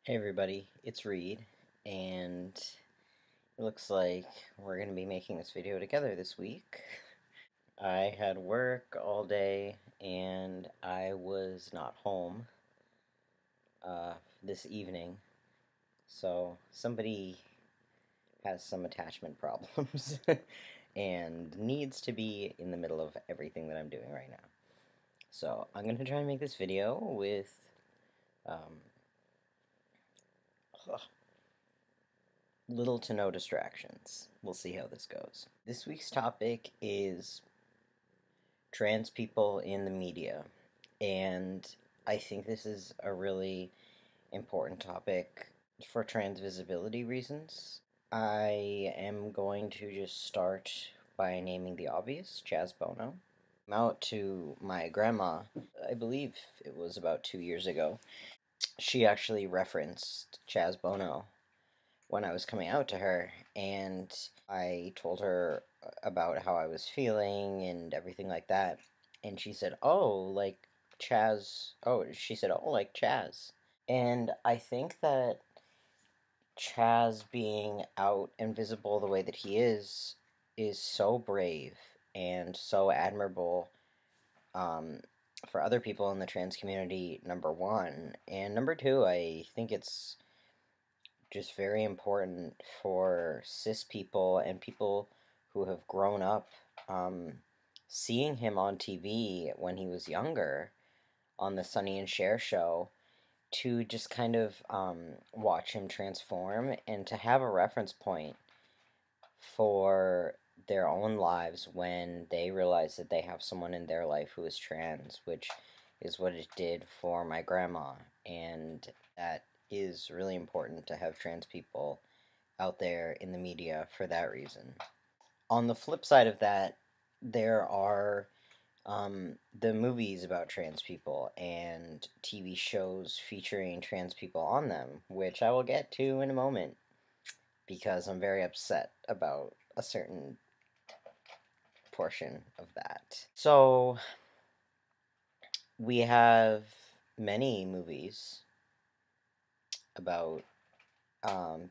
Hey everybody, it's Reed, and it looks like we're going to be making this video together this week. I had work all day, and I was not home this evening, so somebody has some attachment problems and needs to be in the middle of everything that I'm doing right now. So I'm going to try and make this video with um, little to no distractions. We'll see how this goes. This week's topic is trans people in the media, and I think this is a really important topic for trans visibility reasons. I am going to just start by naming the obvious, Chaz Bono. Out to my grandma, I believe it was about 2 years ago. She actually referenced Chaz Bono when I was coming out to her, and I told her about how I was feeling and everything like that. And she said, "Oh, like Chaz." Oh, she said, "Oh, like Chaz." And I think that Chaz being out and visible the way that he is so brave and so admirable um, for other people in the trans community, number one. And number two, I think it's just very important for cis people and people who have grown up seeing him on TV when he was younger on the Sonny and Cher show to just kind of watch him transform and to have a reference point for their own lives when they realize that they have someone in their life who is trans, which is what it did for my grandma. And that is really important to have trans people out there in the media for that reason. On the flip side of that, there are the movies about trans people and TV shows featuring trans people on them, which I will get to in a moment because I'm very upset about a certain portion of that. So, we have many movies about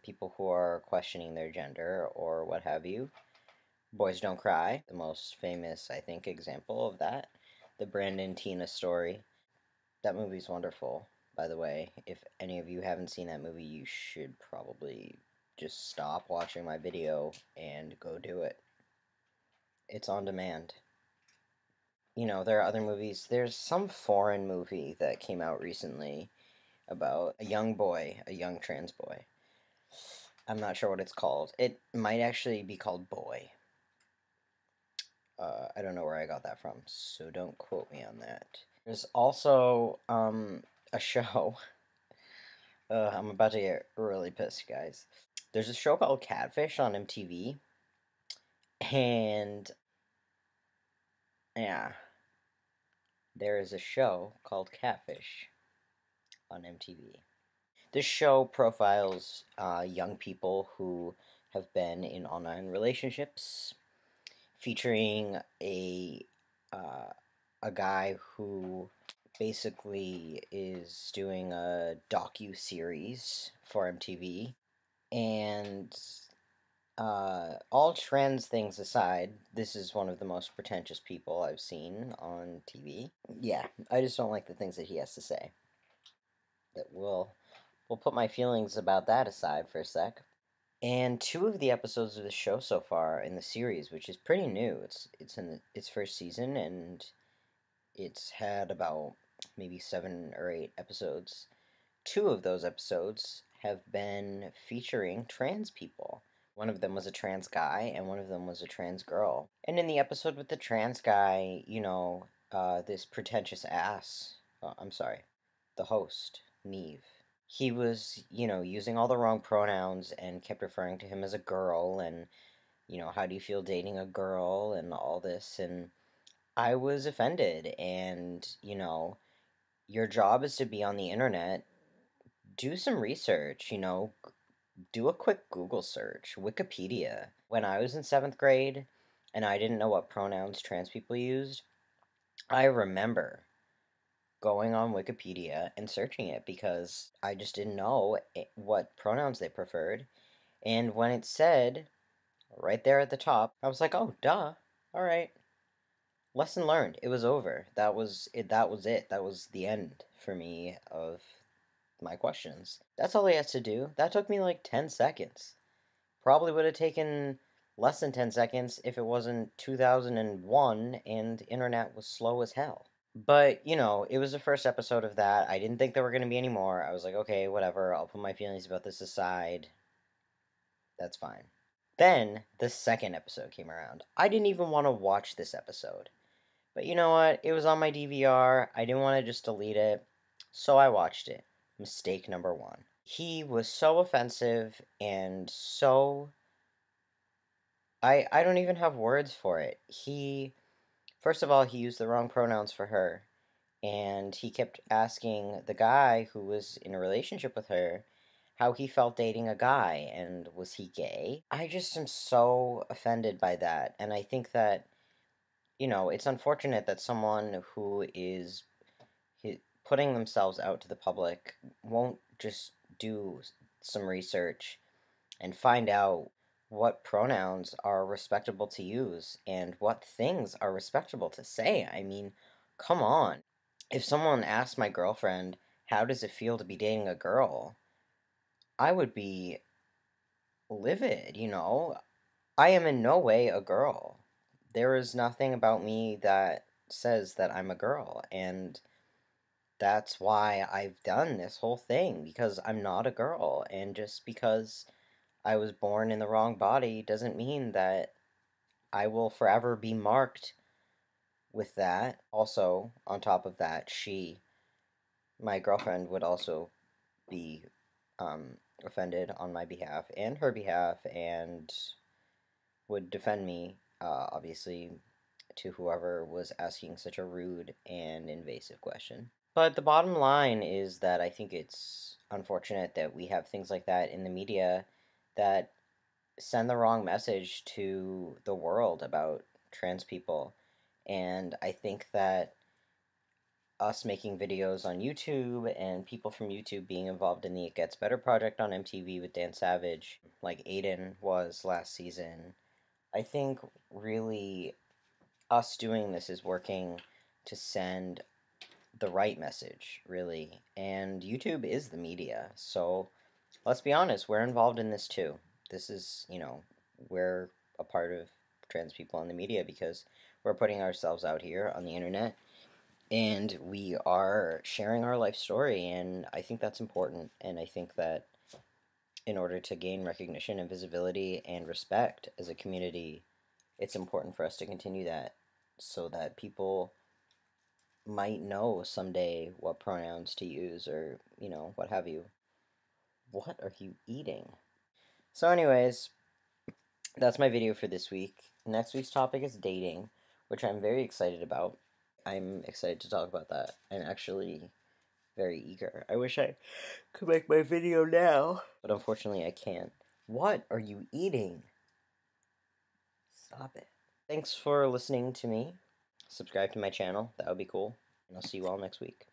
people who are questioning their gender or what have you. Boys Don't Cry, the most famous, I think, example of that. The Brandon Tina story. That movie's wonderful, by the way. If any of you haven't seen that movie, you should probably just stop watching my video and go do it. It's on demand. You know, there are other movies. There's some foreign movie that came out recently about a young boy, a young trans boy. I'm not sure what it's called. It might actually be called Boy. I don't know where I got that from, so don't quote me on that. There's also a show. I'm about to get really pissed, guys. There's a show called Catfish on MTV, and yeah, there is a show called Catfish on MTV. This show profiles young people who have been in online relationships, featuring a guy who basically is doing a docu-series for MTV, and all trans things aside, this is one of the most pretentious people I've seen on TV. Yeah, I just don't like the things that he has to say. That we'll put my feelings about that aside for a sec. And two of the episodes of the show so far in the series, which is pretty new. It's in its first season, and it's had about maybe 7 or 8 episodes. Two of those episodes have been featuring trans people. One of them was a trans guy, and one of them was a trans girl. And in the episode with the trans guy, you know, this pretentious ass, I'm sorry, the host, Neve, he was, you know, using all the wrong pronouns and kept referring to him as a girl, and, you know, how do you feel dating a girl, and all this, and I was offended, and, you know, your job is to be on the internet. Do some research, you know, do a quick Google search, Wikipedia. When I was in 7th grade and I didn't know what pronouns trans people used, I remember going on Wikipedia and searching it because I just didn't know what pronouns they preferred. And when it said right there at the top, I was like, oh, duh. All right. Lesson learned. It was over. That was it. That was it. That was the end for me of my questions. That's all he has to do. That took me like 10 seconds. Probably would have taken less than 10 seconds if it wasn't 2001 and internet was slow as hell. But, it was the first episode of that. I didn't think there were going to be any more. I was like, okay, whatever. I'll put my feelings about this aside. That's fine. Then the second episode came around. I didn't even want to watch this episode. But you know what? It was on my DVR. I didn't want to just delete it. So I watched it. Mistake number one. He was so offensive and so. I don't even have words for it. First of all, he used the wrong pronouns for her. And he kept asking the guy who was in a relationship with her how he felt dating a guy and was he gay. I just am so offended by that. And I think that, it's unfortunate that someone who is putting themselves out to the public won't just do some research and find out what pronouns are respectable to use and what things are respectable to say. I mean, come on. If someone asked my girlfriend, how does it feel to be dating a girl? I would be livid, I am in no way a girl. There is nothing about me that says that I'm a girl, and that's why I've done this whole thing, because I'm not a girl, and just because I was born in the wrong body doesn't mean that I will forever be marked with that. Also, on top of that, my girlfriend, would also be offended on my behalf and her behalf and would defend me, obviously, to whoever was asking such a rude and invasive question. But the bottom line is that I think it's unfortunate that we have things like that in the media that send the wrong message to the world about trans people. And I think that us making videos on YouTube and people from YouTube being involved in the It Gets Better project on MTV with Dan Savage, like Aiden was last season, I think really us doing this is working to send the right message, really. And YouTube is the media, so let's be honest, we're involved in this too. This is, we're a part of trans people in the media because we're putting ourselves out here on the internet and we are sharing our life story, and I think that's important. And I think that in order to gain recognition and visibility and respect as a community, it's important for us to continue that so that people might know someday what pronouns to use or, what have you. What are you eating? So anyways, that's my video for this week. Next week's topic is dating, which I'm very excited about. I'm excited to talk about that. I'm actually very eager. I wish I could make my video now, but unfortunately I can't. What are you eating? Stop it. Thanks for listening to me. Subscribe to my channel. That would be cool. And I'll see you all next week.